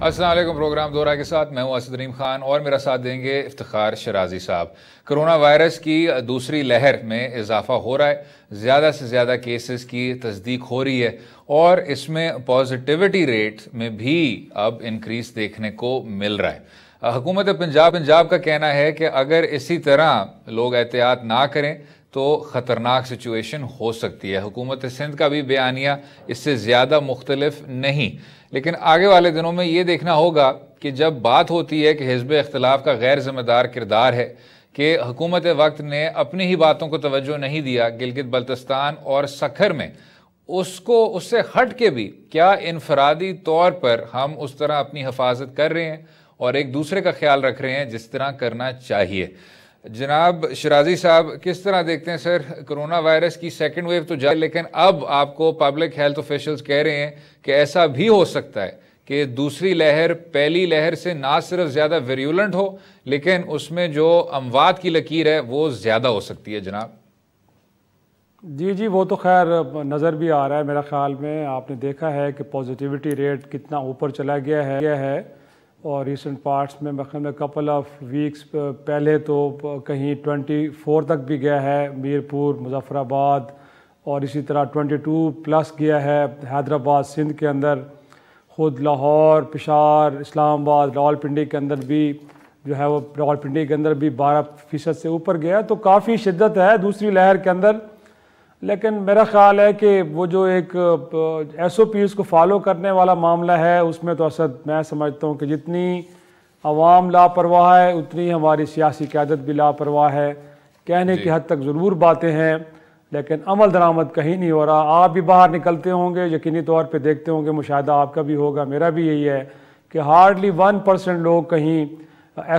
अस्सलाम वालेकुम। प्रोग्राम दोहरा के साथ मैं हूं असदरीम खान और मेरा साथ देंगे इफ्तिखार शराजी साहब। कोरोना वायरस की दूसरी लहर में इजाफा हो रहा है, ज़्यादा से ज़्यादा केसेस की तस्दीक हो रही है और इसमें पॉजिटिविटी रेट में भी अब इंक्रीज देखने को मिल रहा है। हुकूमत पंजाब का कहना है कि अगर इसी तरह लोग एहतियात ना करें तो ख़तरनाक सिचुएशन हो सकती है। हुकूमत सिंध का भी बयानिया इससे ज़्यादा मुख्तलिफ नहीं, लेकिन आगे वाले दिनों में ये देखना होगा कि जब बात होती है कि हिज़्ब इख्तिलाफ का गैर ज़िम्मेदार किरदार है कि हुकूमत वक्त ने अपनी ही बातों को तवज्जो नहीं दिया गिलगित बल्तिस्तान और सखर में, उससे हट के भी क्या इनफरादी तौर पर हम उस तरह अपनी हिफाजत कर रहे हैं और एक दूसरे का ख्याल रख रहे हैं जिस तरह करना चाहिए। जनाब शराजी साहब, किस तरह देखते हैं सर, कोरोना वायरस की सेकंड वेव तो जाए, लेकिन अब आपको पब्लिक हेल्थ ऑफिशियल्स कह रहे हैं कि ऐसा भी हो सकता है कि दूसरी लहर पहली लहर से ना सिर्फ ज़्यादा वेरियुलेंट हो लेकिन उसमें जो अमवात की लकीर है वो ज़्यादा हो सकती है। जनाब जी, वो तो खैर नज़र भी आ रहा है। मेरा ख्याल में आपने देखा है कि पॉजिटिविटी रेट कितना ऊपर चला गया है और रिसेंट पार्ट्स में मैं कपल ऑफ वीक्स पहले तो कहीं 24 तक भी गया है मीरपुर, मुजफ्फराबाद, और इसी तरह 22 प्लस गया है हैदराबाद, सिंध के अंदर, ख़ुद लाहौर, पेशावर, इस्लामाबाद, रावलपिंडी के अंदर भी जो है वो रावलपिंडी के अंदर भी 12% से ऊपर गया। तो काफ़ी शिद्दत है दूसरी लहर के अंदर। लेकिन मेरा ख़्याल है कि वो जो एक SOPs को फॉलो करने वाला मामला है उसमें तो असद मैं समझता हूँ कि जितनी अवाम लापरवाह है उतनी हमारी सियासी क़यादत भी लापरवाह है। कहने की हद तक ज़रूर बातें हैं लेकिन अमल दरामद कहीं नहीं हो रहा। आप भी बाहर निकलते होंगे, यकीनी तौर पे देखते होंगे, मुशाहिदा आपका भी होगा, मेरा भी यही है कि हार्डली 1% लोग कहीं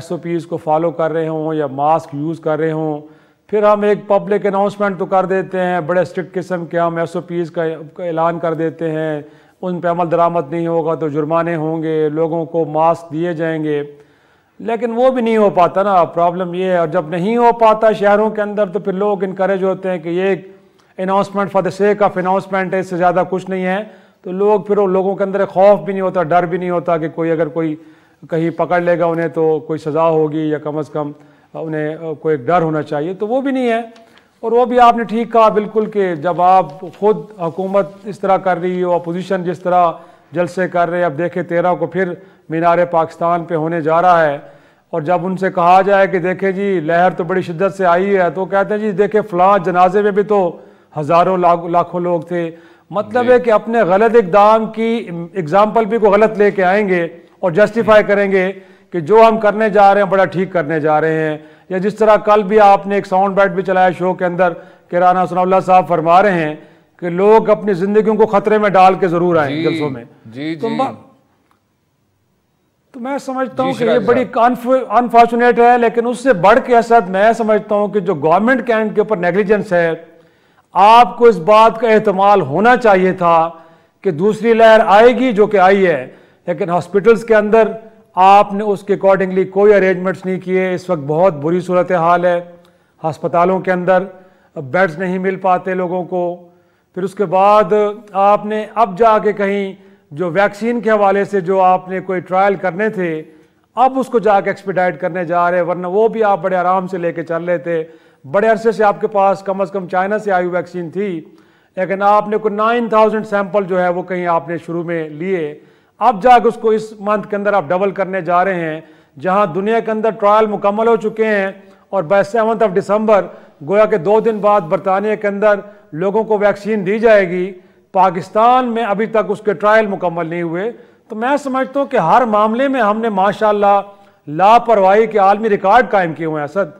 SOPs को फॉलो कर रहे हों या मास्क यूज़ कर रहे हों। फिर हम एक पब्लिक अनाउंसमेंट तो कर देते हैं, बड़े स्ट्रिक्ट किस्म के हम SOPs का ऐलान कर देते हैं, उन पर अमल दरामद नहीं होगा तो जुर्माने होंगे, लोगों को मास्क दिए जाएंगे, लेकिन वो भी नहीं हो पाता ना। प्रॉब्लम ये है, और जब नहीं हो पाता शहरों के अंदर तो फिर लोग इनकरेज होते हैं कि ये एक announcement for the sake of announcement है, इससे ज़्यादा कुछ नहीं है। तो लोग फिर लोगों के अंदर खौफ भी नहीं होता, डर भी नहीं होता कि कोई अगर कोई कहीं पकड़ लेगा उन्हें तो कोई सज़ा होगी या कम अज़ कम उन्हें कोई डर होना चाहिए। तो वो भी नहीं है। और वो भी आपने ठीक कहा बिल्कुल कि जब आप खुद हुकूमत इस तरह कर रही हो, अपोजिशन जिस तरह जलसे कर रहे हैं, अब देखे 13 को फिर मीनार पाकिस्तान पे होने जा रहा है, और जब उनसे कहा जाए कि देखें जी लहर तो बड़ी शिद्दत से आई है तो कहते हैं जी देखें फ़लाँ जनाजे में भी तो हज़ारों लाखों लोग थे। मतलब है कि अपने गलत इक़दाम की एग्जाम्पल भी को गलत लेके आएंगे और जस्टिफाई करेंगे कि जो हम करने जा रहे हैं बड़ा ठीक करने जा रहे हैं। या जिस तरह कल भी आपने एक साउंड बाइट भी चलाया शो के अंदर कि राना सनाउल्लाह साहब फरमा रहे हैं कि लोग अपनी जिंदगियों को खतरे में डाल के जरूर आए जलसों में। तो मैं समझता हूँ कि ये बड़ी अनफॉर्चुनेट है। लेकिन उससे बढ़ के असद मैं समझता हूँ कि जो गवर्नमेंट के एंड के ऊपर नेग्लिजेंस है, आपको इस बात का एहतमाल होना चाहिए था कि दूसरी लहर आएगी जो कि आई है, लेकिन हॉस्पिटल्स के अंदर आपने उसके अकॉर्डिंगली कोई अरेंजमेंट्स नहीं किए। इस वक्त बहुत बुरी सूरत हाल है, अस्पतालों के अंदर बेड्स नहीं मिल पाते लोगों को। फिर उसके बाद आपने अब जाके कहीं जो वैक्सीन के हवाले से जो आपने कोई ट्रायल करने थे अब उसको जाके एक्सपीडाइट करने जा रहे हैं, वरना वो भी आप बड़े आराम से लेके चल रहे थे। बड़े अरसे से आपके पास कम अज़ कम चाइना से आई हुई वैक्सीन थी, लेकिन आपने कोई 9000 सैंपल जो है वो कहीं आपने शुरू में लिए, अब जाके उसको इस मंथ के अंदर आप डबल करने जा रहे हैं, जहां दुनिया के अंदर ट्रायल मुकम्मल हो चुके हैं। और बाय 7 दिसंबर गोया के 2 दिन बाद बरतानिया के अंदर लोगों को वैक्सीन दी जाएगी। पाकिस्तान में अभी तक उसके ट्रायल मुकम्मल नहीं हुए। तो मैं समझता हूँ कि हर मामले में हमने माशाल्लाह लापरवाही के आलमी रिकॉर्ड कायम किए हुए हैं। असद,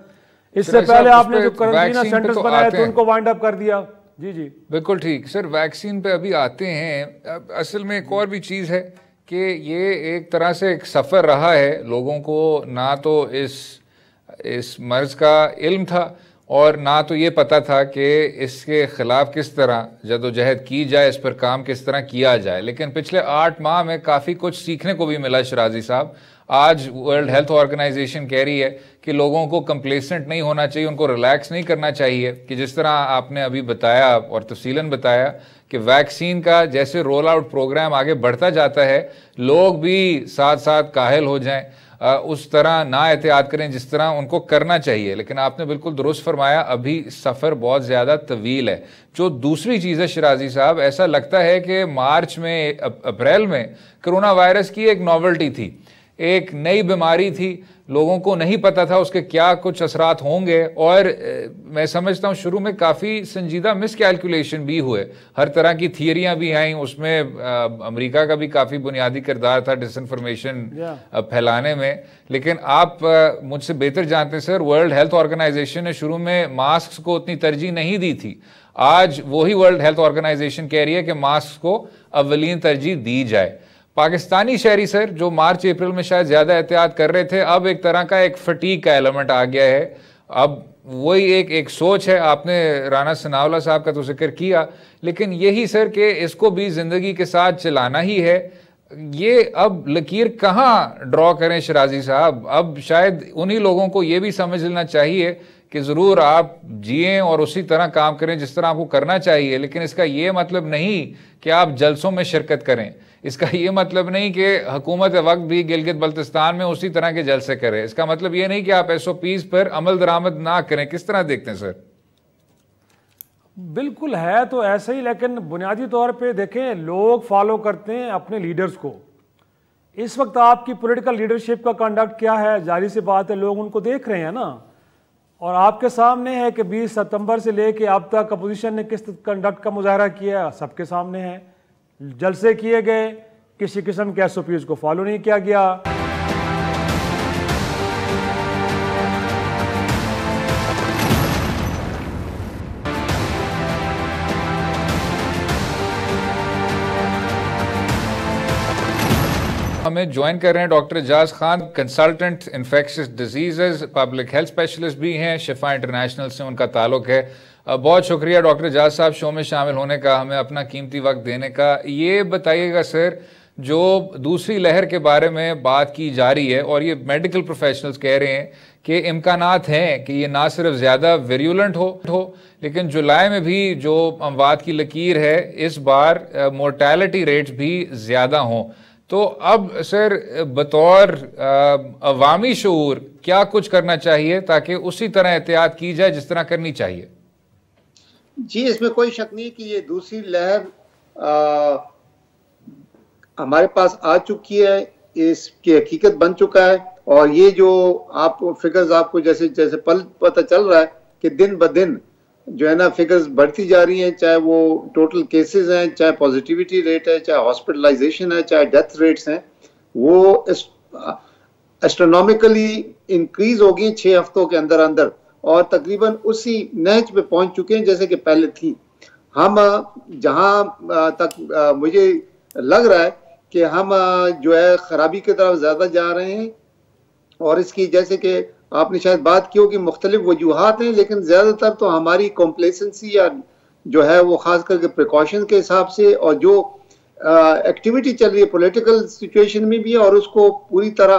इससे पहले आपने जो क्वारंटीन सेंटर्स बनाए थे उनको वाइंड अप कर दिया। जी बिल्कुल ठीक सर। वैक्सीन पे अभी आते हैं। असल में एक और भी चीज़ है कि ये एक तरह से एक सफ़र रहा है, लोगों को ना तो इस मर्ज़ का इल्म था और ना तो ये पता था कि इसके ख़िलाफ़ किस तरह जदोजहद की जाए, इस पर काम किस तरह किया जाए। लेकिन पिछले 8 माह में काफ़ी कुछ सीखने को भी मिला शराजी साहब। आज वर्ल्ड हेल्थ ऑर्गेनाइजेशन कह रही है कि लोगों को कंप्लेसेंट नहीं होना चाहिए, उनको रिलैक्स नहीं करना चाहिए, कि जिस तरह आपने अभी बताया और तफसीलन बताया कि वैक्सीन का जैसे रोल आउट प्रोग्राम आगे बढ़ता जाता है लोग भी साथ साथ काहिल हो जाएं, उस तरह ना एहतियात करें जिस तरह उनको करना चाहिए। लेकिन आपने बिल्कुल दुरुस्त फरमाया, अभी सफ़र बहुत ज़्यादा तवील है। जो दूसरी चीज़ है शिराजी साहब, ऐसा लगता है कि मार्च में अप्रैल में कोरोना वायरस की एक नॉवेल्टी थी, एक नई बीमारी थी, लोगों को नहीं पता था उसके क्या कुछ असरात होंगे, और मैं समझता हूँ शुरू में काफ़ी संजीदा मिसकैलकुलेशन भी हुए, हर तरह की थियरियां भी आईं, उसमें अमेरिका का भी काफ़ी बुनियादी किरदार था डिसइंफॉर्मेशन फैलाने में। लेकिन आप मुझसे बेहतर जानते हैं सर, वर्ल्ड हेल्थ ऑर्गेनाइजेशन ने शुरू में मास्क को उतनी तरजीह नहीं दी थी। आज वही वर्ल्ड हेल्थ ऑर्गेनाइजेशन कह रही है कि मास्क को अव्वलीन तरजीह दी जाए। पाकिस्तानी शहरी सर जो मार्च अप्रैल में शायद ज्यादा एहतियात कर रहे थे, अब एक तरह का एक फटीक का एलिमेंट आ गया है। अब वही एक सोच है, आपने राना सनाउल्लाह साहब का तो जिक्र किया, लेकिन यही सर कि इसको भी जिंदगी के साथ चलाना ही है। ये अब लकीर कहाँ ड्रॉ करें शिराजी साहब? अब शायद उन्हीं लोगों को ये भी समझ लेना चाहिए कि ज़रूर आप जिएं और उसी तरह काम करें जिस तरह आपको करना चाहिए, लेकिन इसका ये मतलब नहीं कि आप जलसों में शिरकत करें, इसका ये मतलब नहीं कि हुकूमत वक्त भी गिलगित बल्तिस्तान में उसी तरह के जलसे करे, इसका मतलब ये नहीं कि आप SOPs पर अमल दरामद ना करें। किस तरह देखते हैं सर? बिल्कुल है तो ऐसे ही, लेकिन बुनियादी तौर पे देखें लोग फॉलो करते हैं अपने लीडर्स को। इस वक्त आपकी पॉलिटिकल लीडरशिप का कंडक्ट क्या है, जारी सी बात है, लोग उनको देख रहे हैं ना, और आपके सामने है कि 20 सितंबर से लेके अब तक अपोजिशन ने किस कंडक्ट का मुजाहरा किया, सबके सामने है। जलसे किए गए, किसी किस्म के SOPs को फॉलो नहीं किया गया। हमें ज्वाइन कर रहे हैं doctor Ejaz Khan, consultant infectious diseases, public health specialist भी हैं, शिफा इंटरनेशनल से उनका ताल्लुक है। बहुत शुक्रिया डॉक्टर एजाज साहब शो में शामिल होने का, हमें अपना कीमती वक्त देने का। ये बताइएगा सर, जो दूसरी लहर के बारे में बात की जा रही है और ये मेडिकल प्रोफेशनल्स कह रहे हैं कि इम्कानात हैं कि ये ना सिर्फ ज़्यादा वेरियुलेंट हो लेकिन जुलाई में भी जो अमवात की लकीर है इस बार मोर्टेलिटी रेट्स भी ज़्यादा हों। तो अब सर बतौर अवामी शऊर क्या कुछ करना चाहिए ताकि उसी तरह एहतियात की जाए जिस तरह करनी चाहिए? जी, इसमें कोई शक नहीं कि ये दूसरी लहर हमारे पास आ चुकी है, इसकी हकीकत बन चुका है। और ये जो आप फिगर्स आपको जैसे जैसे पता चल रहा है कि दिन ब दिन जो है ना फिगर्स बढ़ती जा रही हैं, चाहे वो टोटल केसेस हैं, चाहे पॉजिटिविटी रेट है, चाहे हॉस्पिटलाइजेशन है, चाहे डेथ रेट्स हैं, वो एस्ट्रोनॉमिकली इंक्रीज हो गई 6 हफ्तों के अंदर अंदर, और तकरीबन उसी नहज पे पहुंच चुके हैं जैसे कि पहले थी। हम जहां तक मुझे लग रहा है कि हम जो है खराबी की तरफ ज़्यादा जा रहे हैं, और इसकी जैसे कि आपने शायद बात की हो कि मुख्तलिफ वजूहात हैं, लेकिन ज़्यादातर तो हमारी कॉम्प्लेसेंसी या जो है वो ख़ास करके प्रिकॉशन के हिसाब से, और जो एक्टिविटी चल रही है पॉलिटिकल सिचुएशन में भी है, और उसको पूरी तरह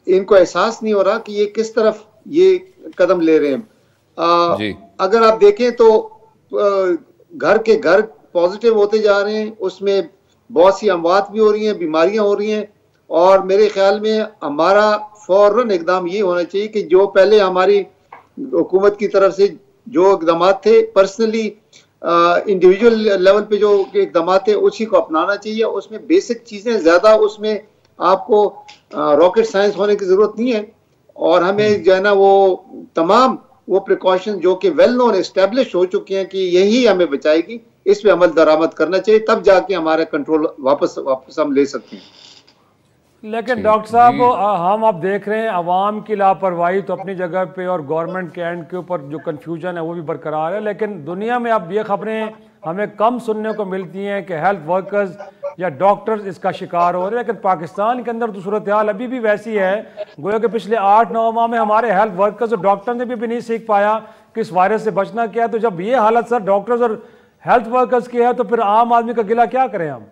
इनको एहसास नहीं हो रहा कि ये किस तरफ ये कदम ले रहे हैं। अगर आप देखें तो घर के घर पॉजिटिव होते जा रहे हैं, उसमें बहुत सी अमवात भी हो रही हैं, बीमारियां हो रही हैं, और मेरे ख्याल में हमारा फौरन इकदाम ये होना चाहिए कि जो पहले हमारी हुकूमत की तरफ से जो इकदाम थे पर्सनली इंडिविजुअल लेवल पे जो इकदाम थे उसी को अपनाना चाहिए। उसमें बेसिक चीज़ें ज़्यादा, उसमें आपको रॉकेट साइंस होने की ज़रूरत नहीं है, और हमें जो है ना वो तमाम वो प्रिकॉशन जो कि वेल नोन एस्टेब्लिश हो चुके हैं कि यही हमें बचाएगी, इस पे अमल दरामद करना चाहिए, तब जाके हमारा कंट्रोल वापस हम ले सकते हैं। लेकिन डॉक्टर साहब हम अब देख रहे हैं अवाम की लापरवाही तो अपनी जगह पे, और गवर्नमेंट के एंड के ऊपर जो कन्फ्यूजन है वो भी बरकरार है, लेकिन दुनिया में अब ये खबरें हमें कम सुनने को मिलती हैं कि हेल्थ वर्कर्स या डॉक्टर्स इसका शिकार हो रहे हैं। लेकिन पाकिस्तान के अंदर तो सूरत हाल अभी भी वैसी है, गोया कि पिछले 8-9 माह में हमारे हेल्थ वर्कर्स और डॉक्टर ने भी नहीं सीख पाया कि इस वायरस से बचना क्या है। तो जब ये हालत सर डॉक्टर्स और हेल्थ वर्कर्स की है तो फिर आम आदमी का गिला क्या करें हम?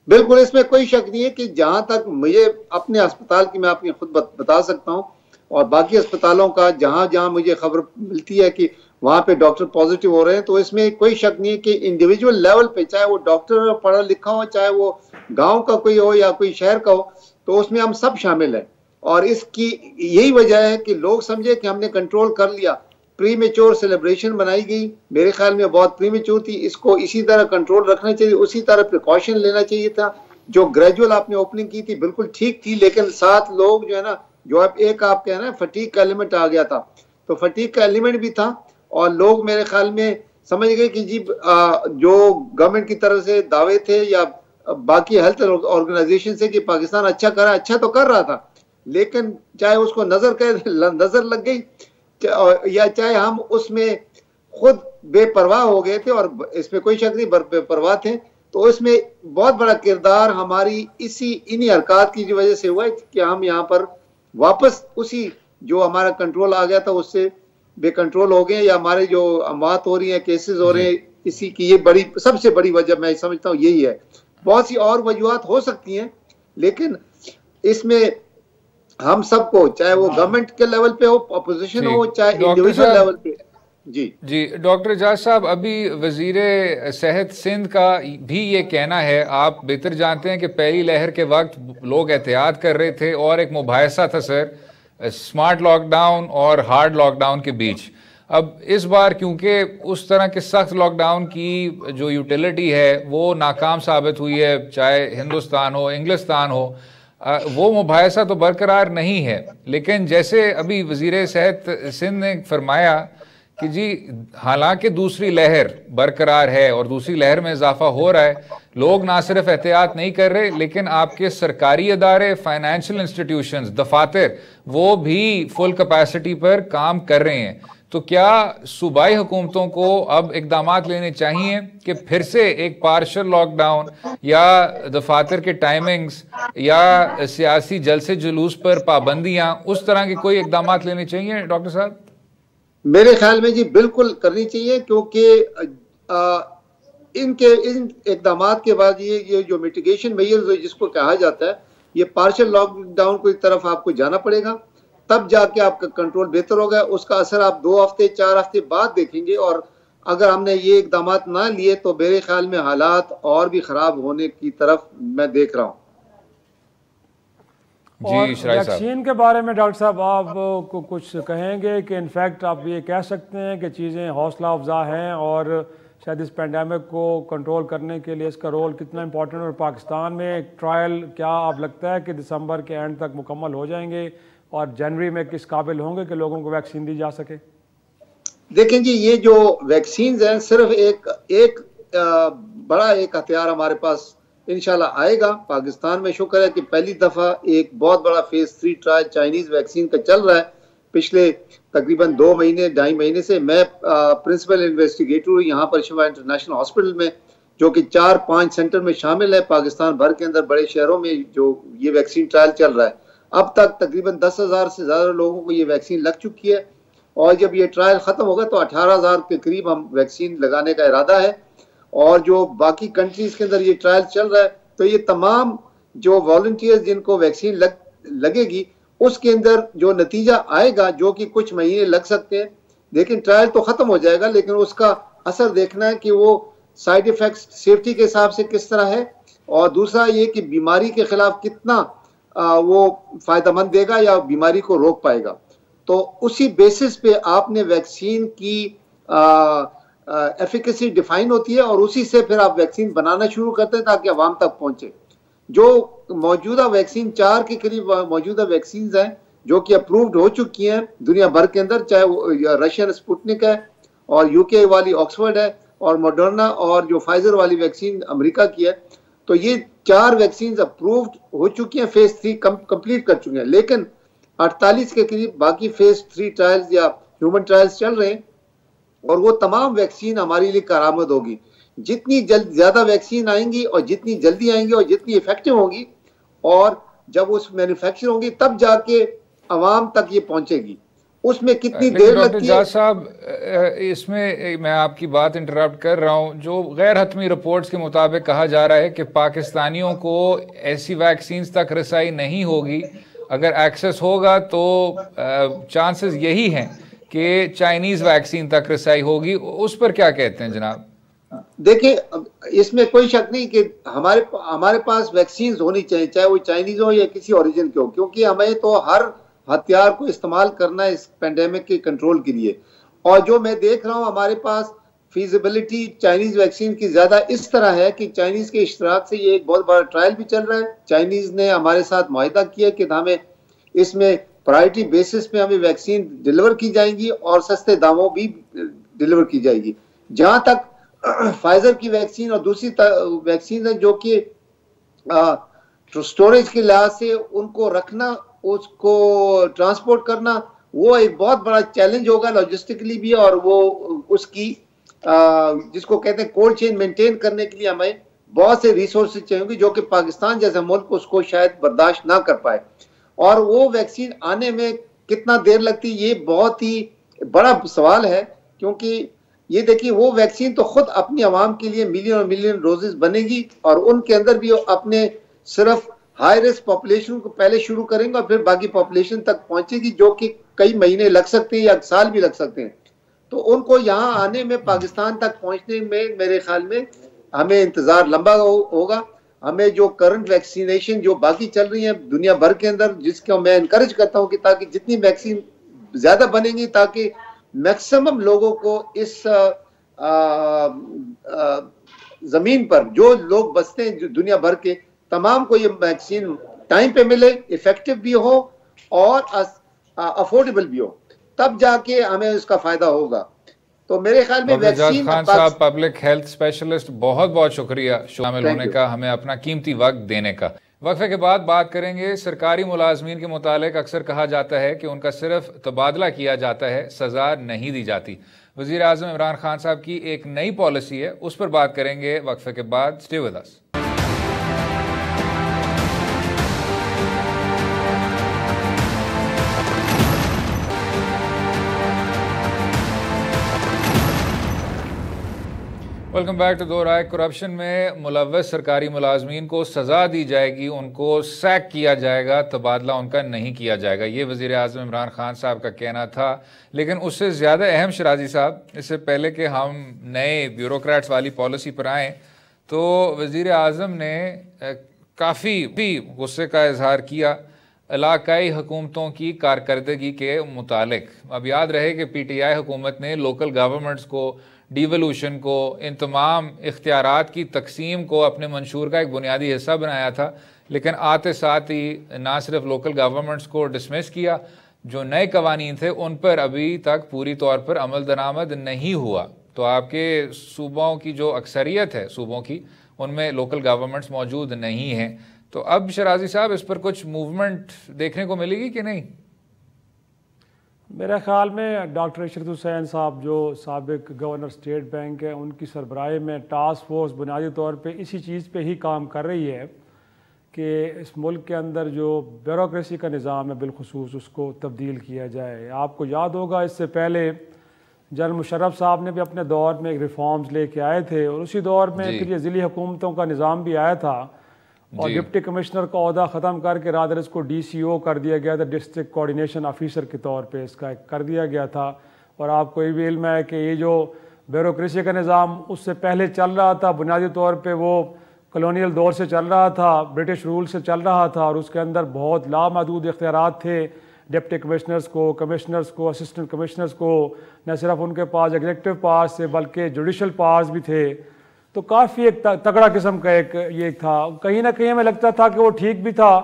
बिल्कुल, इसमें कोई शक नहीं है कि जहां तक मुझे अपने अस्पताल की मैं आपको खुद बता सकता हूं और बाकी अस्पतालों का जहां जहां मुझे खबर मिलती है कि वहां पे डॉक्टर पॉजिटिव हो रहे हैं, तो इसमें कोई शक नहीं है कि इंडिविजुअल लेवल पे, चाहे वो डॉक्टर पढ़ा लिखा हो, चाहे वो गांव का कोई हो या कोई शहर का हो, तो उसमें हम सब शामिल हैं। और इसकी यही वजह है कि लोग समझे कि हमने कंट्रोल कर लिया। प्री मेच्योर सेलिब्रेशन बनाई गई, मेरे ख्याल में बहुत प्री मेच्योर थी। इसको इसी तरह कंट्रोल रखना चाहिए, उसी तरह प्रिकॉशन लेना चाहिए था। जो ग्रेजुअल आपने ओपनिंग की थी बिल्कुल ठीक थी, लेकिन साथ लोग जो है ना, जो अब एक आप कह रहे हैं फटीक का एलिमेंट आ गया था, तो फटीक का एलिमेंट भी था और लोग मेरे ख्याल में समझ गए कि जी जो गवर्नमेंट की तरफ से दावे थे या बाकी हेल्थ ऑर्गेनाइजेशन से कि पाकिस्तान अच्छा कर रहा है, अच्छा तो कर रहा था, लेकिन चाहे उसको नजर लग गई या चाहे हम उसमें खुद बेपरवाह हो गए थे, और इसमें कोई शक नहीं बेपरवाह थे, तो इसमें बहुत बड़ा किरदार हमारी इन्हीं हरकत की वजह से हुआ है कि हम यहाँ पर वापस उसी जो हमारा कंट्रोल आ गया था उससे बेकंट्रोल हो गए, या हमारे जो अमवात हो रही हैं, केसेस हो रहे हैं, इसी की ये सबसे बड़ी वजह मैं समझता हूँ यही है। बहुत सी और वजूहत हो सकती हैं, लेकिन इसमें हम सबको, चाहे वो गवर्नमेंट के लेवल पे हो, अपोजिशन हो, चाहे इंडिविजुअल लेवल पे। जी डॉक्टर एजाज साहब, अभी वजीर सेहत सिंध का भी ये कहना है, आप बेहतर जानते हैं कि पहली लहर के वक्त लोग एहतियात कर रहे थे और एक मुबाहिसा था सर स्मार्ट लॉकडाउन और हार्ड लॉकडाउन के बीच। अब इस बार क्योंकि उस तरह के सख्त लॉकडाउन की जो यूटिलिटी है वो नाकाम साबित हुई है, चाहे हिंदुस्तान हो इंग्लिस्तान हो, वो मुबाहिसा तो बरकरार नहीं है। लेकिन जैसे अभी वजीर सेहत सिंध ने फरमाया कि जी हालांकि दूसरी लहर बरकरार है और दूसरी लहर में इजाफा हो रहा है, लोग ना सिर्फ एहतियात नहीं कर रहे लेकिन आपके सरकारी अदारे, फाइनेंशियल इंस्टीट्यूशंस, दफातर, वो भी फुल कैपेसिटी पर काम कर रहे हैं। तो क्या सूबाई हुकूमतों को अब इकदाम लेने चाहिए कि फिर से एक पार्शल लॉकडाउन या दफातर के टाइमिंग्स या सियासी जलसे जुलूस पर पाबंदियां, उस तरह के कोई इकदाम लेने चाहिए डॉक्टर साहब? मेरे ख्याल में जी बिल्कुल करनी चाहिए, क्योंकि इन इकदाम के बाद ये जो मिटिगेशन मेजर्स जिसको कहा जाता है, ये पार्शियल लॉकडाउन की तरफ आपको जाना पड़ेगा, तब जाके आपका कंट्रोल बेहतर होगा। उसका असर आप 2 हफ्ते 4 हफ्ते बाद देखेंगे, और अगर हमने ये इकदाम ना लिए तो मेरे ख्याल में हालात और भी खराब होने की तरफ मैं देख रहा हूँ। और वैक्सीन के बारे में डॉक्टर साहब आप कुछ कहेंगे कि इनफैक्ट आप ये कह सकते हैं कि चीज़ें हौसला अफजा हैं और शायद इस पेंडेमिक को कंट्रोल करने के लिए इसका रोल कितना इंपॉर्टेंट, और पाकिस्तान में एक ट्रायल क्या आप लगता है कि दिसंबर के एंड तक मुकम्मल हो जाएंगे और जनवरी में किस काबिल होंगे कि लोगों को वैक्सीन दी जा सके? देखें जी, ये जो वैक्सीन हैं सिर्फ एक बड़ा एक हथियार हमारे पास इंशाल्लाह आएगा। पाकिस्तान में शुक्र है कि पहली दफा एक बहुत बड़ा फेज 3 ट्रायल चाइनीज वैक्सीन का चल रहा है। पिछले तकरीबन 2 महीने 2.5 महीने से मैं प्रिंसिपल इन्वेस्टिगेटर हूँ यहाँ पर शिवा इंटरनेशनल हॉस्पिटल में, जो कि 4-5 सेंटर में शामिल है पाकिस्तान भर के अंदर, बड़े शहरों में जो ये वैक्सीन ट्रायल चल रहा है। अब तक तकरीबन 10,000 से ज़्यादा लोगों को ये वैक्सीन लग चुकी है, और जब ये ट्रायल ख़त्म होगा तो 18,000 के करीब हम वैक्सीन लगाने का इरादा है। और जो बाकी कंट्रीज़ के अंदर ये ट्रायल चल रहा है, तो ये तमाम जो वॉलंटियर्स जिनको वैक्सीन लगेगी उसके अंदर जो नतीजा आएगा, जो कि कुछ महीने लग सकते हैं, लेकिन ट्रायल तो ख़त्म हो जाएगा, लेकिन उसका असर देखना है कि वो साइड इफ़ेक्ट्स सेफ्टी के हिसाब से किस तरह है, और दूसरा ये कि बीमारी के ख़िलाफ़ कितना वो फ़ायदेमंद देगा या बीमारी को रोक पाएगा। तो उसी बेसिस पे आपने वैक्सीन की एफिकेसी डिफाइन होती है, और उसी से फिर आप वैक्सीन बनाना शुरू करते हैं ताकि आवाम तक पहुंचे। जो मौजूदा वैक्सीन 4 के करीब मौजूदा वैक्सीन हैं जो कि अप्रूव्ड हो चुकी हैं दुनिया भर के अंदर, चाहे वो रशियन स्पुतनिक है और यूके वाली ऑक्सफोर्ड है और मॉडर्ना और जो फाइजर वाली वैक्सीन अमेरिका की है, तो ये 4 वैक्सीन अप्रूव्ड हो चुकी हैं, फेज 3 कंप्लीट कर चुके हैं, लेकिन 48 के करीब बाकी फेज 3 ट्रायल्स या ह्यूमन ट्रायल्स चल रहे हैं, और वो तमाम वैक्सीन हमारे लिए कारामद होगी। जितनी ज्यादा वैक्सीन आएंगी और जितनी जल्दी आएंगी और जितनी इफेक्टिव होंगी, और जब उस मैन्युफैक्चर होंगी तब जाके अवाम तक ये पहुंचेगी। उसमें कितनी लेकिन देर डॉक्टर लगती जाज है। साहब, इसमें मैं आपकी बात इंटरप्ट कर रहा हूं। जो गैर हतमी रिपोर्ट्स के मुताबिक कहा जा रहा है कि पाकिस्तानियों को ऐसी वैक्सीन तक रसाई नहीं होगी, अगर एक्सेस होगा तो चांसेस यही हैं कि चाइनीज वैक्सीन तक रसाई होगी। उस पर क्या कहते हैं जनाब? देखिए, इसमें कोई शक नहीं कि हमारे पास वैक्सीन होनी चाहिए, चाहे वो चाइनीज हो या किसी ओरिजिन के हो, क्योंकि हमें तो हर हथियार को इस्तेमाल करना है इस पेंडेमिक के कंट्रोल के लिए। और जो मैं देख रहा हूं, हमारे पास फीजिबिलिटी चाइनीज वैक्सीन की ज्यादा इस तरह है कि चाइनीज के इश्तराक से ये एक बहुत बड़ा ट्रायल भी चल रहा है। चाइनीज ने हमारे साथ मुआहिदा किया कि हमें इसमें प्रायोरिटी बेसिस पे हमें वैक्सीन डिलीवर की जाएंगी और सस्ते दामों भी डिलीवर की जाएगी। जहां तक फाइजर की वैक्सीन और दूसरी वैक्सीन है जो कि स्टोरेज के लिहाज से उनको रखना, उसको ट्रांसपोर्ट करना, वो एक बहुत बड़ा चैलेंज होगा लॉजिस्टिकली भी। और वो उसकी जिसको कहते हैं कोल्ड चेन मेंटेन करने के लिए हमें बहुत से रिसोर्सेज चाहिए जो कि पाकिस्तान जैसा मुल्क उसको शायद बर्दाश्त ना कर पाए। और वो वैक्सीन आने में कितना देर लगती, ये बहुत ही बड़ा सवाल है। क्योंकि ये देखिए, वो वैक्सीन तो खुद अपनी आवाम के लिए मिलियन और मिलियन डोजेस बनेगी और उनके अंदर भी अपने सिर्फ हाई रिस्क पॉपुलेशन को पहले शुरू करेंगे और फिर बाकी पॉपुलेशन तक पहुंचेगी, जो कि कई महीने लग सकते हैं या साल भी लग सकते हैं। तो उनको यहाँ आने में, पाकिस्तान तक पहुंचने में मेरे ख्याल में हमें इंतजार लंबा होगा। हमें जो करंट वैक्सीनेशन जो बाकी चल रही है दुनिया भर के अंदर, जिसको मैं इनकरेज करता हूँ कि ताकि जितनी वैक्सीन ज्यादा बनेंगी ताकि मैक्सिमम लोगों को इस जमीन पर जो लोग बसते हैं दुनिया भर के, तमाम को ये वैक्सीन टाइम पे मिले, इफेक्टिव भी हो और अफोर्डेबल भी हो, तब जाके हमें उसका फायदा होगा। तो मेरे ख्याल में वैक्सीन। खान साहब, पब्लिक हेल्थ स्पेशलिस्ट, बहुत बहुत शुक्रिया शामिल होने का, हमें अपना कीमती वक्त देने का। वक्फे के बाद बात करेंगे सरकारी मुलाजमीन के मुतालिक। अक्सर कहा जाता है कि उनका सिर्फ तबादला किया जाता है, सजा नहीं दी जाती। वज़ीर आज़म इमरान खान साहब की एक नई पॉलिसी है, उस पर बात करेंगे वक्फे के बाद। Stay with us. Welcome back to Do Raay. Corruption में मुलव्वस सरकारी मुलाजमीन को सज़ा दी जाएगी, उनको सैक किया जाएगा, तबादला उनका नहीं किया जाएगा, ये वज़ीर आज़म इमरान खान साहब का कहना था। लेकिन उससे ज़्यादा अहम, शराजी साहब, इससे पहले कि हम नए ब्यूरोक्रेट्स वाली पॉलिसी पर आएँ, तो वज़ीर आज़म ने काफ़ी गुस्से का इजहार किया इलाकाई हुकूमतों की कारकर्दगी के मुतालिक। अब याद रहे कि PTI हुकूमत ने लोकल गवर्नमेंट्स को, डिवोल्यूशन को, इन तमाम इख्तियारात की तकसीम को अपने मंशूर का एक बुनियादी हिस्सा बनाया था। लेकिन आते साथ ही ना सिर्फ लोकल गवर्नमेंट्स को डिसमिस किया, जो नए कवानीन थे उन पर अभी तक पूरी तौर पर अमल दरामद नहीं हुआ। तो आपके सूबों की जो अक्सरियत है सूबों की, उनमें लोकल गवर्नमेंट्स मौजूद नहीं हैं। तो अब शराजी साहब, इस पर कुछ मूवमेंट देखने को मिलेगी कि नहीं? मेरे ख्याल में डॉक्टर इशरत हुसैन साहब जो साबिक गवर्नर स्टेट बैंक है, उनकी सरबराही में टास्क फोर्स बुनियादी तौर पे इसी चीज़ पे ही काम कर रही है कि इस मुल्क के अंदर जो ब्यूरोक्रेसी का निज़ाम है बिलखुसूस उसको तब्दील किया जाए। आपको याद होगा, इससे पहले जनरल मुशर्रफ साहब ने भी अपने दौर में एक रिफॉर्म्स लेके आए थे और उसी दौर में फिर ये ज़िली हुकूमतों का निज़ाम भी आया था और डिप्टी कमिश्नर का ओहदा ख़त्म करके रादर इसको DCO कर दिया गया था, डिस्ट्रिक्ट कोऑर्डिनेशन ऑफिसर के तौर पे इसका कर दिया गया था। और आपको ये भी इल्म है कि ये जो ब्यूरोक्रेसी का निज़ाम उससे पहले चल रहा था, बुनियादी तौर पे वो कॉलोनियल दौर से चल रहा था, ब्रिटिश रूल से चल रहा था और उसके अंदर बहुत लामहदूद इख्तियारात थे डिप्टी कमिश्नर्स को, असिस्टेंट कमिश्नर्स को। न सिर्फ उनके पास एग्जीक्यूटिव पावर्स थे बल्कि जुडिशल पावर्स भी थे। तो काफ़ी एक तगड़ा किस्म का एक ये था। कहीं ना कहीं हमें लगता था कि वो ठीक भी था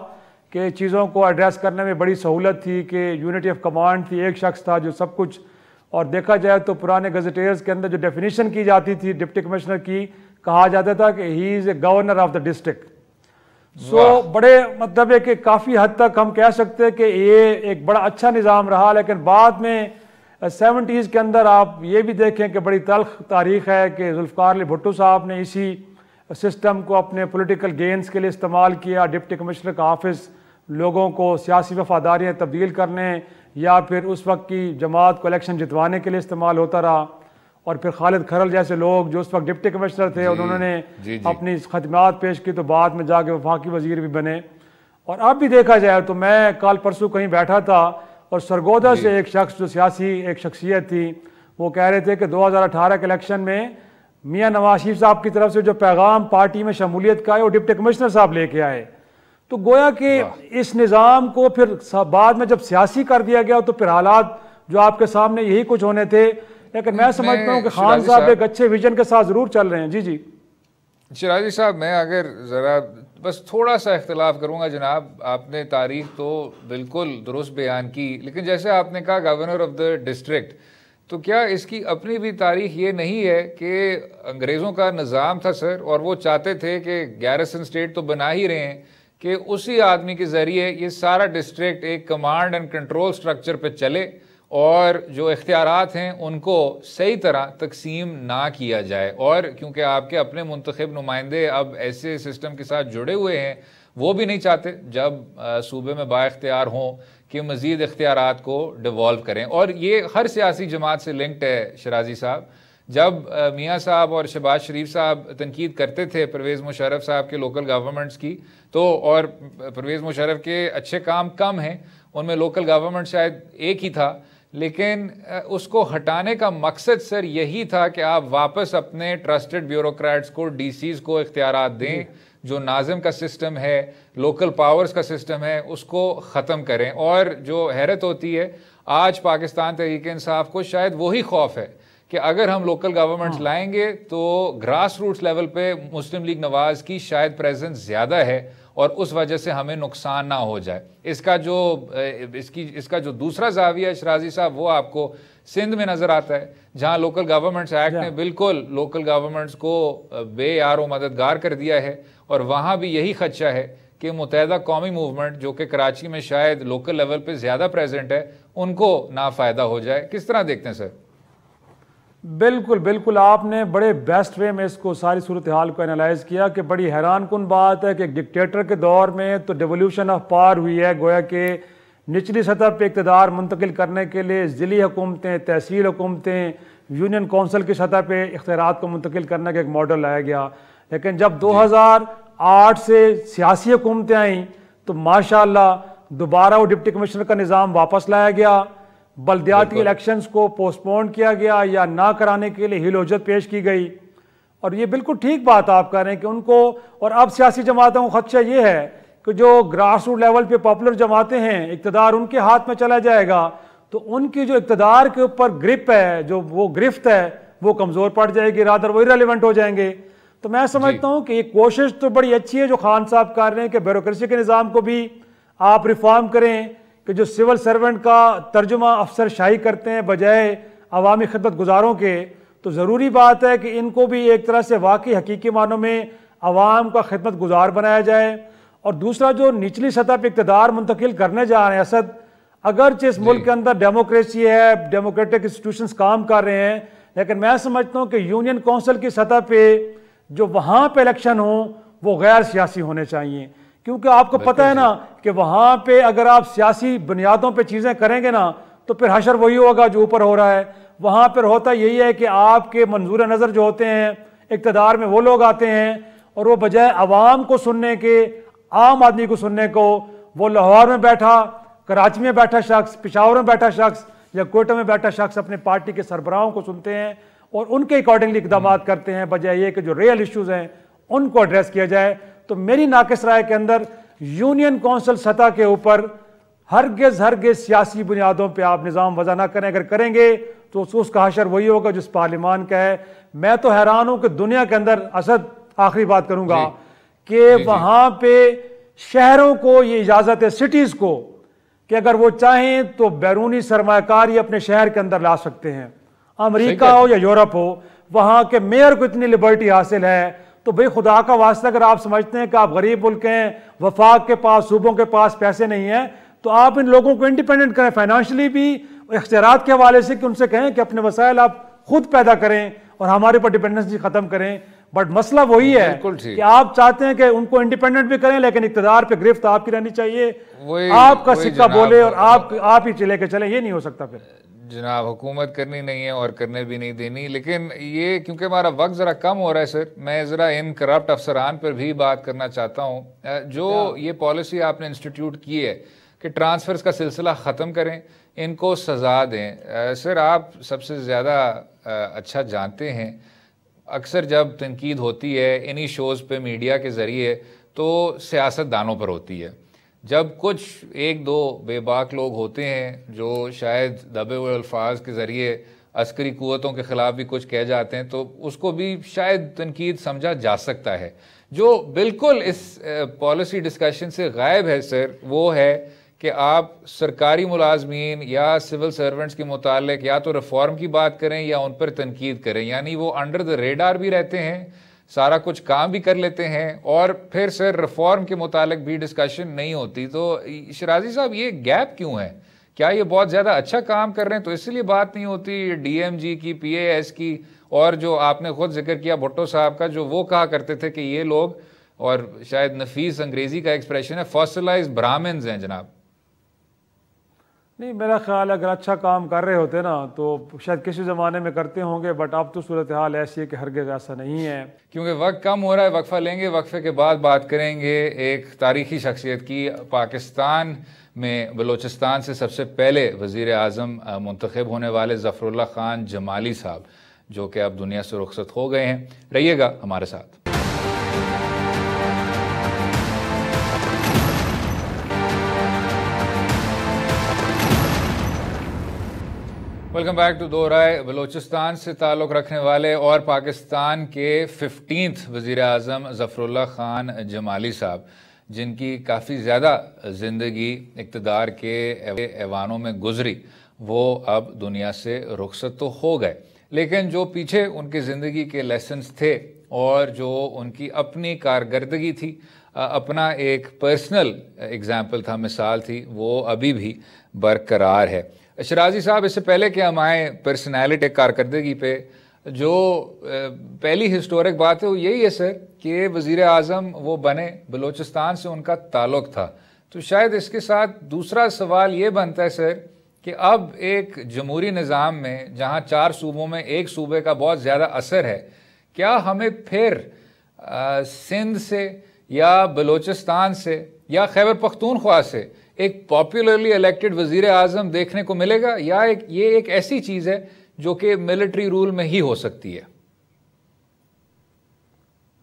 कि चीज़ों को एड्रेस करने में बड़ी सहूलत थी कि यूनिटी ऑफ कमांड थी, एक शख्स था जो सब कुछ। और देखा जाए तो पुराने गजेटियर्स के अंदर जो डेफिनेशन की जाती थी डिप्टी कमिश्नर की, कहा जाता था कि he is a governor of the district. So बड़े मतलब है कि काफ़ी हद तक हम कह सकते हैं कि ये एक बड़ा अच्छा निज़ाम रहा। लेकिन बाद में 70s के अंदर आप ये भी देखें कि बड़ी तल्ख तारीख़ है कि जुल्फ़िकार अली भुट्टो साहब ने इसी सिस्टम को अपने पॉलिटिकल गेंस के लिए इस्तेमाल किया। डिप्टी कमिश्नर का ऑफिस लोगों को सियासी वफादारियाँ तब्दील करने या फिर उस वक्त की जमात को इलेक्शन जितवाने के लिए इस्तेमाल होता रहा। और फिर खालिद खरल जैसे लोग जो उस वक्त डिप्टी कमिश्नर थे उन्होंने अपनी खदमात पेश की तो बाद में जाके वफाकी वजीर भी बने। और अब भी देखा जाए तो मैं कल परसों कहीं बैठा था और सरगोदा से एक शख्स जो सियासी एक शख्सियत थी वो कह रहे थे कि 2018 के इलेक्शन में मियाँ नवाज शरीफ साहब की तरफ से जो पैगाम पार्टी में शमूलियत का है वो डिप्टी कमिश्नर साहब लेके आए। तो गोया कि इस निज़ाम को फिर बाद में जब सियासी कर दिया गया तो फिर हालात जो आपके सामने यही कुछ होने थे। लेकिन मैं समझता हूँ कि खान साहब एक अच्छे विजन के साथ ज़रूर चल रहे हैं। जी जी शिराजी साहब, मैं अगर ज़रा बस थोड़ा सा इख्तिलाफ करूँगा जनाब, आपने तारीख तो बिल्कुल दुरुस्त बयान की, लेकिन जैसे आपने कहा गवर्नर ऑफ द डिस्ट्रिक्ट, तो क्या इसकी अपनी भी तारीख ये नहीं है कि अंग्रेज़ों का निज़ाम था सर, और वो चाहते थे कि गैरिसन स्टेट तो बना ही रहे हैं कि उसी आदमी के ज़रिए ये सारा डिस्ट्रिक्ट एक कमांड एंड कंट्रोल स्ट्रक्चर पे चले और जो इख्तियारात हैं उनको सही तरह तकसीम ना किया जाए। और क्योंकि आपके अपने मुंतखब नुमाइंदे अब ऐसे सिस्टम के साथ जुड़े हुए हैं, वो भी नहीं चाहते जब सूबे में बाइख्तियार हों कि मज़ीद इख्तियारात को डिवॉल्व करें। और ये हर सियासी जमात से लिंक्ड है शिराजी साहब। जब मियाँ साहब और शहबाज शरीफ साहब तनकीद करते थे परवेज़ मुशर्रफ साहब के लोकल गवर्नमेंट्स की, तो और परवेज़ मुशर्रफ के अच्छे काम कम हैं, उनमें लोकल गवर्नमेंट शायद एक ही था, लेकिन उसको हटाने का मकसद सर यही था कि आप वापस अपने ट्रस्टेड ब्यूरोक्रेट्स को, डीसीज को इख्तियारात दें, जो नाज़िम का सिस्टम है, लोकल पावर्स का सिस्टम है, उसको ख़त्म करें। और जो हैरत होती है आज पाकिस्तान तहरीक इंसाफ को शायद वही खौफ है कि अगर हम लोकल गवर्नमेंट्स लाएंगे तो ग्रास रूट्स लेवल पे मुस्लिम लीग नवाज की शायद प्रेजेंस ज़्यादा है और उस वजह से हमें नुकसान ना हो जाए। इसका जो दूसरा जाविया शराजी साहब वो आपको सिंध में नज़र आता है, जहां लोकल गवर्नमेंट्स एक्ट ने बिल्कुल लोकल गवर्नमेंट्स को बेयारो मददगार कर दिया है। और वहां भी यही खदशा है कि मुत्तहदा कौमी मूवमेंट जो कि कराची में शायद लोकल लेवल पे ज़्यादा प्रेजेंट है, उनको नाफ़ायदा हो जाए। किस तरह देखते हैं सर? बिल्कुल बिल्कुल, आपने बड़े बेस्ट वे में इसको सारी सूरत हाल को एनालाइज किया कि बड़ी हैरान कुन बात है कि एक डिक्टेटर के दौर में तो डिवोल्यूशन ऑफ पावर हुई है। गोया कि निचली सतह पर इक़्तिदार मुंतकिल करने के लिए ज़िली हुकूमतें, तहसील हुकूमतें, यूनियन कौंसिल की सतह पर इख्तियारात को मुंतकिल करने का एक मॉडल लाया गया। लेकिन जब 2008 से सियासी हुकूमतें आईं तो माशाअल्लाह दोबारा वो डिप्टी कमिश्नर का निज़ाम वापस लाया गया, बल्दियाती इलेक्शंस को पोस्टपोन किया गया या ना कराने के लिए हिलोजत पेश की गई। और ये बिल्कुल ठीक बात आप कह रहे हैं कि उनको, और अब सियासी जमातों को खदशा ये है कि जो ग्रास रूट लेवल पे पॉपुलर जमातें हैं, इक़्तिदार उनके हाथ में चला जाएगा तो उनकी जो इक़्तिदार के ऊपर ग्रिप है, जो वो गिरफ्त है, वो कमज़ोर पड़ जाएगी, रादर वो इरेलेवेंट हो जाएंगे। तो मैं समझता हूँ कि ये कोशिश तो बड़ी अच्छी है जो खान साहब कर रहे हैं कि ब्यूरोक्रेसी के निज़ाम को भी आप रिफॉर्म करें, कि जो सिविल सर्वेंट का तर्जुमा अफसर शाही करते हैं बजाय अवामी खिदमत गुजारों के, तो ज़रूरी बात है कि इनको भी एक तरह से वाकई हकीकी मानों में अवाम का खिदमत गुजार बनाया जाए। और दूसरा जो निचली सतह पर इक़्तिदार मुंतकिल करने जा रहे हैं असद, अगरचे इस मुल्क के अंदर डेमोक्रेसी है, डेमोक्रेटिक इंस्टीट्यूशंस काम कर रहे हैं, लेकिन मैं समझता हूँ कि यूनियन कौंसिल की सतह पर जो वहाँ पे इलेक्शन हो वो गैर सियासी होने चाहिए। क्योंकि आपको पता है ना कि वहाँ पे अगर आप सियासी बुनियादों पे चीज़ें करेंगे ना तो फिर हशर वही होगा जो ऊपर हो रहा है। वहाँ पर होता यही है कि आपके मंजूर नज़र जो होते हैं इक़्तिदार में वो लोग आते हैं और वो बजाय आवाम को सुनने के, आम आदमी को सुनने को, वो लाहौर में बैठा, कराची में बैठा शख्स, पेशावर में बैठा शख्स या कोयटा में बैठा शख्स अपने पार्टी के सरबराहों को सुनते हैं और उनके अकॉर्डिंगली इक़दाम करते हैं, बजाय ये कि जो रियल इश्यूज़ हैं उनको एड्रेस किया जाए। तो मेरी नाकिस राय के अंदर यूनियन कौंसिल सतह के ऊपर हरगिज़ सियासी बुनियादों पे आप निज़ाम वज़ा ना करें। अगर करेंगे तो उसका हशर वही होगा जिस पार्लिमान का है। मैं तो हैरान हूँ कि दुनिया के अंदर, असद आखिरी बात करूँगा, कि वहाँ पे शहरों को ये इजाज़त है, सिटीज़ को, कि अगर वो चाहें तो बैरूनी सरमाकारी अपने शहर के अंदर ला सकते हैं। अमेरिका हो या यूरोप हो, वहाँ के मेयर को इतनी लिबर्टी हासिल है। तो भाई खुदा का वास्ता, अगर आप समझते हैं कि आप गरीब मुल्क हैं, वफाक के पास, सूबों के पास पैसे नहीं है, तो आप इन लोगों को इंडिपेंडेंट करें फाइनेंशियली भी, इख्तियारात के हवाले से, कि उनसे कहें कि अपने वसाइल आप खुद पैदा करें और हमारे ऊपर डिपेंडेंसी ख़त्म करें। बट मसला वही है बिल्कुल ठीक। कि आप चाहते हैं कि उनको इंडिपेंडेंट भी करें, लेकिन इक़्तिदार पे गिरफ्त आपकी रहनी चाहिए, आपका सिक्का बोले और आप ही चले के चले, ये नहीं हो सकता। फिर जनाब हुकूमत करनी नहीं है और करने भी नहीं देनी। लेकिन ये क्योंकि हमारा वक्त ज़रा कम हो रहा है सर, मैं ज़रा इन करप्ट अफसरान पर भी बात करना चाहता हूँ। जो ये पॉलिसी आपने इंस्टीट्यूट की है कि ट्रांसफ़र्स का सिलसिला ख़त्म करें, इनको सज़ा दें। सर आप सबसे ज़्यादा अच्छा जानते हैं, अक्सर जब तनकीद होती है इन्हीं शोज़ पे मीडिया के ज़रिए तो सियासतदानों पर होती है। जब कुछ एक दो बेबाक लोग होते हैं जो शायद दबे हुए अल्फाज के ज़रिए अस्करी क़ुव्वतों के ख़िलाफ़ भी कुछ कह जाते हैं, तो उसको भी शायद तनकीद समझा जा सकता है। जो बिल्कुल इस पॉलिसी डिस्कशन से गायब है सर, वो है कि आप सरकारी मुलाजमीन या सिविल सर्वेंट्स के मुतालिक या तो रिफॉर्म की बात करें या उन पर तनकीद करें, यानी वो अंडर द रेडार भी रहते हैं, सारा कुछ काम भी कर लेते हैं, और फिर सर रिफॉर्म के मुतालिक भी डिस्कशन नहीं होती। तो शराजी साहब ये गैप क्यों है? क्या ये बहुत ज़्यादा अच्छा काम कर रहे हैं तो इसलिए बात नहीं होती? डीएमजी की, पीएएस की, और जो आपने खुद जिक्र किया भुट्टो साहब का, जो वो कहा करते थे कि ये लोग, और शायद नफीस अंग्रेजी का एक्सप्रेशन है, फॉसिलाइज्ड ब्राह्मण्स हैं जनाब। नहीं, मेरा ख्याल अगर अच्छा काम कर रहे होते ना तो शायद किसी ज़माने में करते होंगे, बट अब तो सूरत हाल ऐसी है कि हरगिज़ ऐसा नहीं है। क्योंकि वक्त कम हो रहा है, वक्फा लेंगे, वक्फे के बाद बात करेंगे एक तारीखी शख्सियत की। पाकिस्तान में बलूचिस्तान से सबसे पहले वज़ीर आज़म मुंतखब होने वाले ज़फ़रुल्लाह ख़ान जमाली साहब, जो कि अब दुनिया से रुखसत हो गए हैं। रहिएगा हमारे साथ। वेलकम बैक टू दो राय। बलूचिस्तान से ताल्लुक़ रखने वाले और पाकिस्तान के 15th वज़ीर आज़म ज़फ़रुल्लाह ख़ान जमाली साहब, जिनकी काफ़ी ज़्यादा ज़िंदगी इक़्तिदार के ऐवानों में गुजरी, वो अब दुनिया से रुखसत तो हो गए, लेकिन जो पीछे उनकी ज़िंदगी के लेसन्स थे और जो उनकी अपनी कारकर्दगी थी, अपना एक पर्सनल एग्ज़ाम्पल था, मिसाल थी, वो अभी भी बरकरार है। शराजी साहब, इससे पहले कि हम आए पर्सनैलिटी कारकर्दगी पे, जो पहली हिस्टोरिक बात है वो यही है सर कि वज़ीर आज़म वो बने, बलूचिस्तान से उनका ताल्लुक़ था। तो शायद इसके साथ दूसरा सवाल ये बनता है सर कि अब एक जमहूरी निज़ाम में जहाँ 4 सूबों में एक सूबे का बहुत ज़्यादा असर है, क्या हमें फिर सिंध से या बलूचिस्तान से या खैबर पख्तूनख्वा से एक पॉपुलरली इलेक्टेड वज़ीर आज़म देखने को मिलेगा, या ये एक ऐसी चीज़ है जो कि मिलिट्री रूल में ही हो सकती है?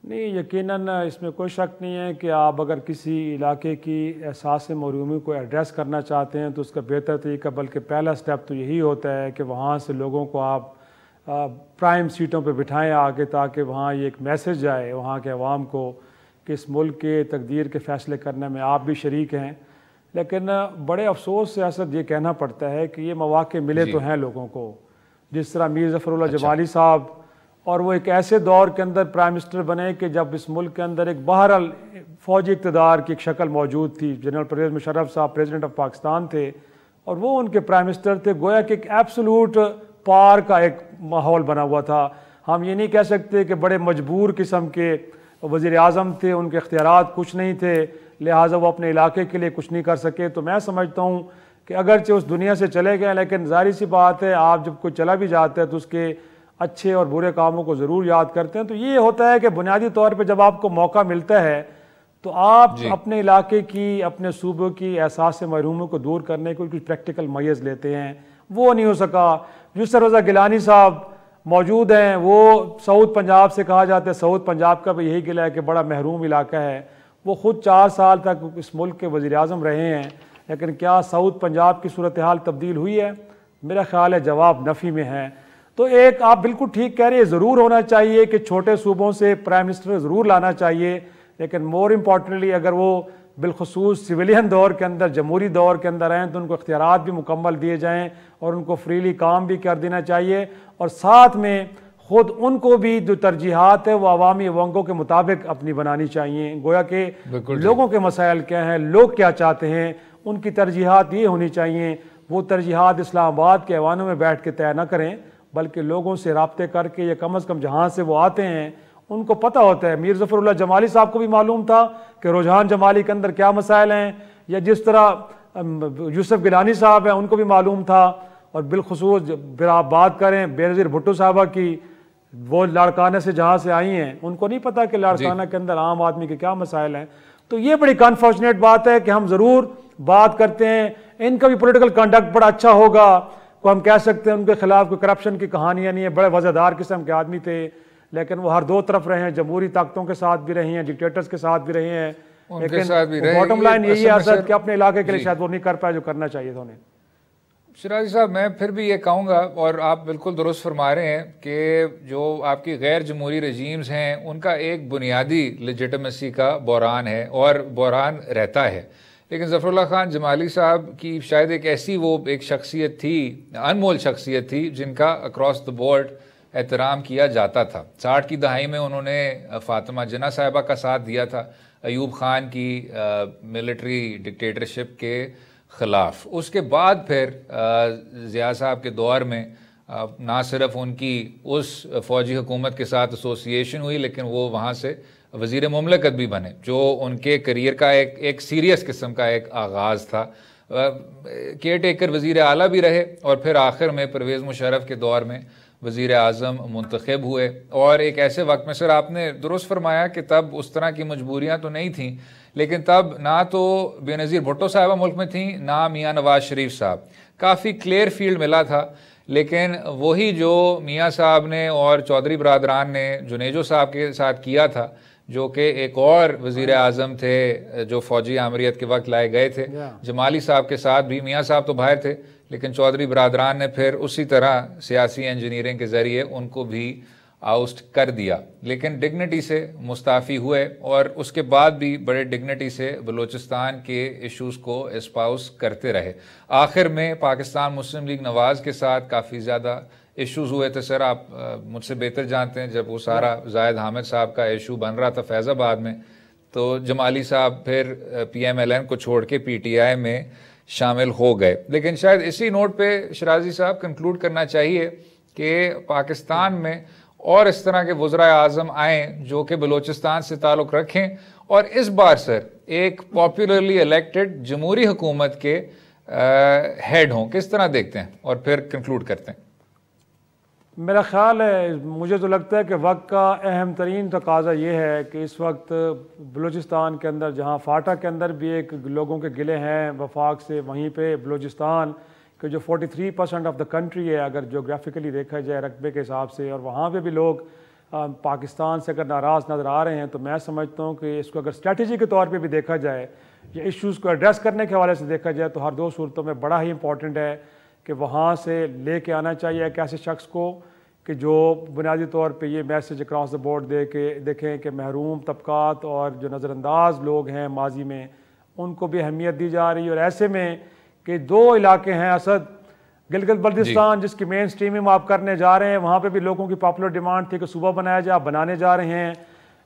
नहीं, यकीनन इसमें कोई शक नहीं है कि आप अगर किसी इलाके की एहसास महरूमी को एड्रेस करना चाहते हैं तो उसका बेहतर तरीका, बल्कि पहला स्टेप तो यही होता है कि वहाँ से लोगों को आप प्राइम सीटों पर बिठाएं आके, ताकि वहाँ ये एक मैसेज जाए वहाँ के अवाम को कि इस मुल्क के तकदीर के फ़ैसले करने में आप भी शरीक हैं। लेकिन बड़े अफसोस से असद ये कहना पड़ता है कि ये मौक़े मिले तो हैं लोगों को, जिस तरह मीर ज़फ़रुल्लाह जमाली साहब, और वो एक ऐसे दौर के अंदर प्राइम मिनिस्टर बने कि जब इस मुल्क के अंदर एक बहरहाल फ़ौजी इक़्तिदार की एक शक्ल मौजूद थी। जनरल परवेज़ मुशर्रफ साहब प्रेसिडेंट ऑफ पाकिस्तान थे और वो उनके प्राइम मिनिस्टर थे। गोया कि एक एब्सोल्यूट पार का एक माहौल बना हुआ था। हम ये नहीं कह सकते कि बड़े मजबूर किस्म के वज़ीर आज़म थे, उनके इख्तियारात कुछ नहीं थे, लिहाजा वो अपने इलाके के लिए कुछ नहीं कर सके। तो मैं समझता हूँ कि अगरचे उस दुनिया से चले गए, लेकिन ज़ाहिर सी बात है आप जब कोई चला भी जाता है तो उसके अच्छे और बुरे कामों को ज़रूर याद करते हैं। तो ये होता है कि बुनियादी तौर पे जब आपको मौका मिलता है तो आप अपने इलाके की, अपने सूबे की एहसास महरूमों को दूर करने को कुछ प्रैक्टिकल मैज़ लेते हैं। वो नहीं हो सका। यूसुफ रज़ा गिलानी साहब मौजूद हैं, वो साउथ पंजाब से कहा जाता है, साउथ पंजाब का भी यही गिला है कि बड़ा महरूम इलाका है। वो ख़ुद 4 साल तक इस मुल्क के वज़ीर आज़म रहे हैं, लेकिन क्या साउथ पंजाब की सूरत हाल तब्दील हुई है? मेरा ख्याल है जवाब नफ़ी में है। तो एक आप बिल्कुल ठीक कह रहे हैं, ज़रूर होना चाहिए कि छोटे सूबों से प्राइम मिनिस्टर ज़रूर लाना चाहिए, लेकिन मोर इम्पॉर्टेंटली अगर वो बिलखसूस सिविलियन दौर के अंदर, जमहूरी दौर के अंदर आएँ तो उनको इख्तियारात भी मुकम्मल दिए जाएँ और उनको फ्रीली काम भी कर देना चाहिए, और साथ में ख़ुद उनको भी जो तरजीहात है वो अवामी वंगों के मुताबिक अपनी बनानी चाहिए। गोया कि लोगों के मसाइल क्या हैं, लोग क्या चाहते हैं, उनकी तरजीहात ये होनी चाहिए। वो तरजीहात इस्लामाबाद के ऐवानों में बैठ के तय न करें, बल्कि लोगों से रब्ते करके, या कम अज़ कम जहाँ से वो आते हैं उनको पता होता है। मीर ज़फ़रुल्लाह जमाली साहब को भी मालूम था कि रुझान जमाली के अंदर क्या मसाइल हैं, या जिस तरह यूसुफ गिलानी साहब हैं उनको भी मालूम था। और बिलखुसूस फिर आप बात करें बेनज़ीर भुट्टो साहबा की, वो लाड़काना से जहाँ से आई हैं, उनको नहीं पता कि लाड़काना के अंदर आम आदमी के क्या मसाइल हैं। तो ये बड़ी अनफॉर्चुनेट बात है कि हम ज़रूर बात करते हैं, इनका भी पॉलिटिकल कंडक्ट बड़ा अच्छा होगा, को हम कह सकते हैं उनके खिलाफ कोई करप्शन की कहानियाँ नहीं है, बड़े वज़ादार किस्म के आदमी थे, लेकिन वो हर दो तरफ रहे हैं, जमहूरी ताकतों के साथ भी रहे हैं, डिक्टेटर्स के साथ भी रहे हैं, लेकिन बॉटम लाइन यही है कि अपने इलाके के लिए शायद वो नहीं कर पाए जो करना चाहिए था उन्हें। शिराजी साहब, मैं फिर भी ये कहूँगा, और आप बिल्कुल दुरुस्त फरमा रहे हैं कि जो आपकी गैर जमहूरी रजीम्स हैं उनका एक बुनियादी लेजिटिमेसी का बहरान है और बहरान रहता है, लेकिन ज़फ़रुल्लाह खान जमाली साहब की शायद एक ऐसी वो एक शख्सियत थी, अनमोल शख्सियत थी, जिनका अक्रॉस द बोर्ड एहतराम किया जाता था। 60 की दहाई में उन्होंने फ़ातिमा जिन्ना साहिबा का साथ दिया था अयूब खान की मिलिट्री डिक्टेटरशिप के ख़िलाफ़। उसके बाद फिर ज़िया साहब के दौर में ना सिर्फ उनकी उस फ़ौजी हुकूमत के साथ एसोसिएशन हुई, लेकिन वो वहाँ से वज़ीर मुमलकत भी बने, जो उनके करियर का एक सीरियस किस्म का एक आगाज़ था। केयर टेकर वज़ीर आला भी रहे और फिर आखिर में परवेज़ मुशर्रफ के दौर में वज़ीर आज़म मुंतखब हुए। और एक ऐसे वक्त में, सर आपने दुरुस्त फरमाया कि तब उस तरह की मजबूरियाँ तो नहीं थीं, लेकिन तब ना तो बेनज़ीर भुट्टो साहिबा मुल्क में थी, ना मियाँ नवाज शरीफ साहब, काफ़ी क्लियर फील्ड मिला था। लेकिन वही जो मियाँ साहब ने और चौधरी बरादरान ने जुनेजो साहब के साथ किया था, जो कि एक और वज़ीर आज़म थे जो फ़ौजी आमरीत के वक्त लाए गए थे, जमाली साहब के साथ भी, मियाँ साहब तो बाहर थे, लेकिन चौधरी बरादरान ने फिर उसी तरह सियासी इंजीनियरिंग के ज़रिए उनको भी आउस्ट कर दिया, लेकिन डिग्निटी से मुस्ताफ़ी हुए और उसके बाद भी बड़े डिग्निटी से बलूचिस्तान के इश्यूज़ को एस्पाउस करते रहे। आखिर में पाकिस्तान मुस्लिम लीग नवाज़ के साथ काफ़ी ज़्यादा इश्यूज़ हुए थे। सर आप मुझसे बेहतर जानते हैं, जब वो सारा जायद हामिद साहब का इशू बन रहा था फैज़ाबाद में, तो जमाली साहब फिर PMLN को छोड़ के PTI में शामिल हो गए। लेकिन शायद इसी नोट पे शिराजी साहब कंक्लूड करना चाहिए कि पाकिस्तान में और इस तरह के वज़राए आज़म आएँ जो कि बलूचिस्तान से ताल्लुक़ रखें और इस बार सर एक पॉपुलरली इलेक्टेड जमहूरी हुकूमत के हेड हों। किस तरह देखते हैं और फिर कंक्लूड करते हैं? मेरा ख्याल है, मुझे तो लगता है कि वक्त का अहम तरीन तकाजा ये है कि इस वक्त बलूचिस्तान के अंदर, जहाँ फाटा के अंदर भी एक लोगों के गिले हैं वफाक से, वहीं पे बलूचिस्तान कि जो 43% ऑफ द कंट्री है अगर जोग्राफिकली देखा जाए रकबे के हिसाब से, और वहाँ पे भी लोग पाकिस्तान से अगर नाराज़ नज़र आ रहे हैं, तो मैं समझता हूँ कि इसको अगर स्ट्रेटजी के तौर पे भी देखा जाए या इश्यूज़ को एड्रेस करने के हवाले से देखा जाए, तो हर दो सूरतों में बड़ा ही इंपॉर्टेंट है कि वहाँ से ले कर आना चाहिए एक ऐसे शख्स को कि जो बुनियादी तौर पर ये मैसेज अक्रॉस द बोर्ड देखें कि महरूम तबकात और जो नज़रअंदाज लोग हैं माजी में, उनको भी अहमियत दी जा रही है। और ऐसे में कि दो इलाके हैं, असद गिलगित बल्तिस्तान जिसकी मेन स्ट्रीमिंग आप करने जा रहे हैं, वहाँ पे भी लोगों की पॉपुलर डिमांड थी कि सूबा बनाया जाए, आप बनाने जा रहे हैं।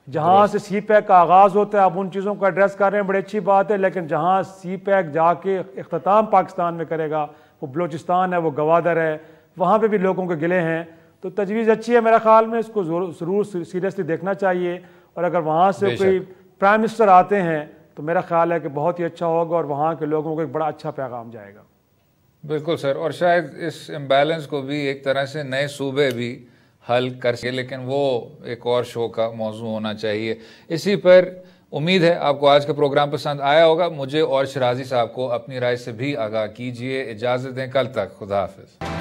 जहाँ से CPEC का आगाज़ होता है आप उन चीज़ों को एड्रेस कर रहे हैं, बड़ी अच्छी बात है, लेकिन जहाँ CPEC जाके इख्तिताम पाकिस्तान में करेगा वो बलूचिस्तान है, वो गवादर है, वहाँ पर भी लोगों के गिले हैं। तो तजवीज़ अच्छी है मेरा ख्याल में, इसको ज़रूर सीरियसली देखना चाहिए। और अगर वहाँ से कोई प्राइम मिनिस्टर आते हैं तो मेरा ख्याल है कि बहुत ही अच्छा होगा और वहाँ के लोगों को एक बड़ा अच्छा पैगाम जाएगा। बिल्कुल सर, और शायद इस इम्बैलेंस को भी एक तरह से नए सूबे भी हल कर सके, लेकिन वो एक और शो का मौजू होना चाहिए। इसी पर उम्मीद है आपको आज का प्रोग्राम पसंद आया होगा। मुझे और शिराजी साहब को अपनी राय से भी आगाह कीजिए। इजाज़त दें, कल तक खुदा हाफिज़।